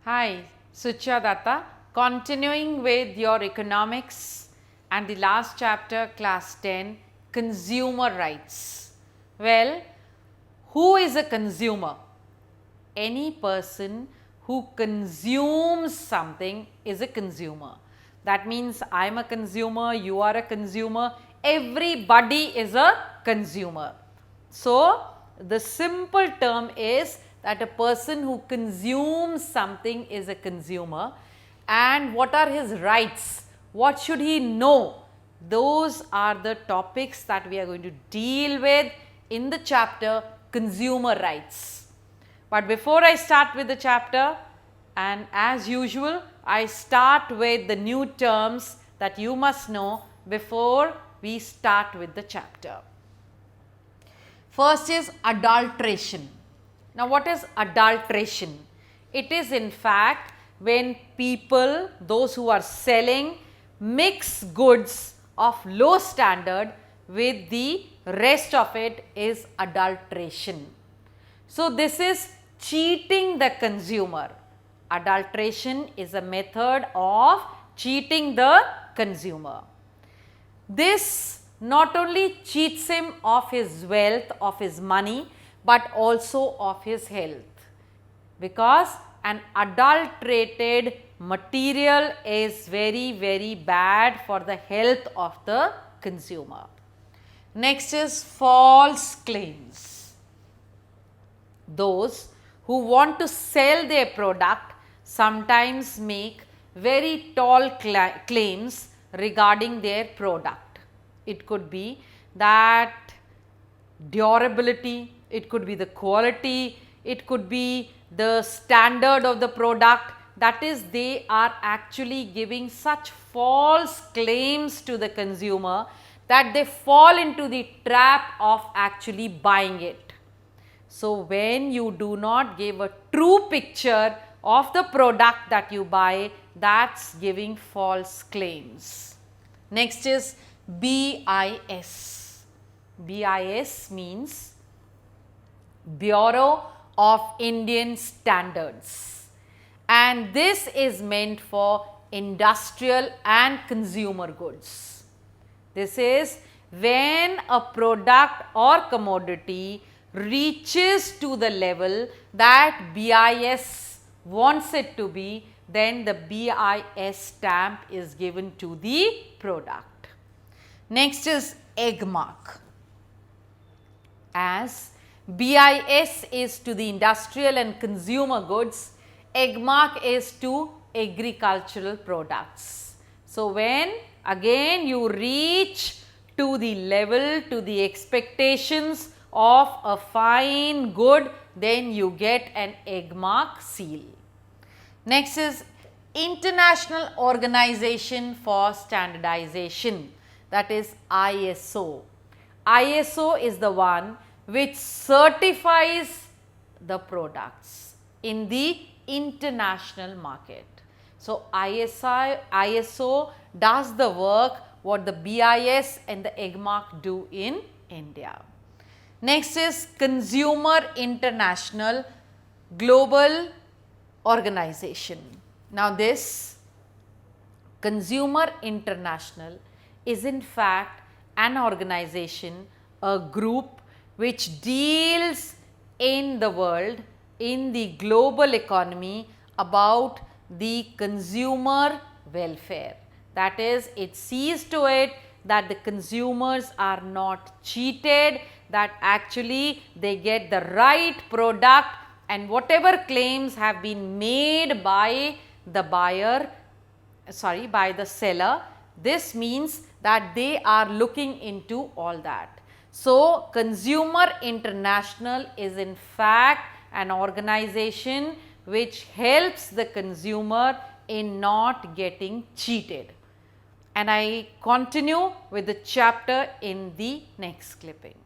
Hi, Sucha Datta, continuing with your economics and the last chapter, class 10, consumer rights. Well, who is a consumer? Any person who consumes something is a consumer. That means I am a consumer, you are a consumer, everybody is a consumer. So, the simple term is that a person who consumes something is a consumer. And what are his rights? What should he know? Those are the topics that we are going to deal with in the chapter consumer rights. But before I start with the chapter, and as usual, I start with the new terms that you must know before we start with the chapter. First is adulteration. Now, what is adulteration? It is in fact when people, those who are selling, mix goods of low standard with the rest of it is adulteration. So, this is cheating the consumer. Adulteration is a method of cheating the consumer. This not only cheats him of his wealth, of his money, but also of his health, because an adulterated material is very bad for the health of the consumer. Next is false claims. Those who want to sell their product sometimes make very tall claims regarding their product. It could be that durability, it could be the quality, it could be the standard of the product. That is, they are actually giving such false claims to the consumer that they fall into the trap of actually buying it. So, when you do not give a true picture of the product that you buy, that's giving false claims. Next is BIS. BIS means Bureau of Indian Standards, and this is meant for industrial and consumer goods. This is when a product or commodity reaches to the level that BIS wants it to be, then the BIS stamp is given to the product. Next is Eggmark. As BIS is to the industrial and consumer goods, Eggmark is to agricultural products. So, when again you reach to the level, to the expectations of a fine good, then you get an Eggmark seal. Next is International Organization for Standardization, that is ISO. ISO is the one which certifies the products in the international market. So, ISO does the work what the BIS and the Eggmark do in India. Next is Consumer International Global Organization. Now, this Consumer International is in fact an organization, a group which deals in the world, in the global economy about the consumer welfare. That is, it sees to it that the consumers are not cheated, that actually they get the right product, and whatever claims have been made by the buyer, by the seller, this means that they are looking into all that. So, Consumer International is in fact an organization which helps the consumer in not getting cheated. And I continue with the chapter in the next clipping.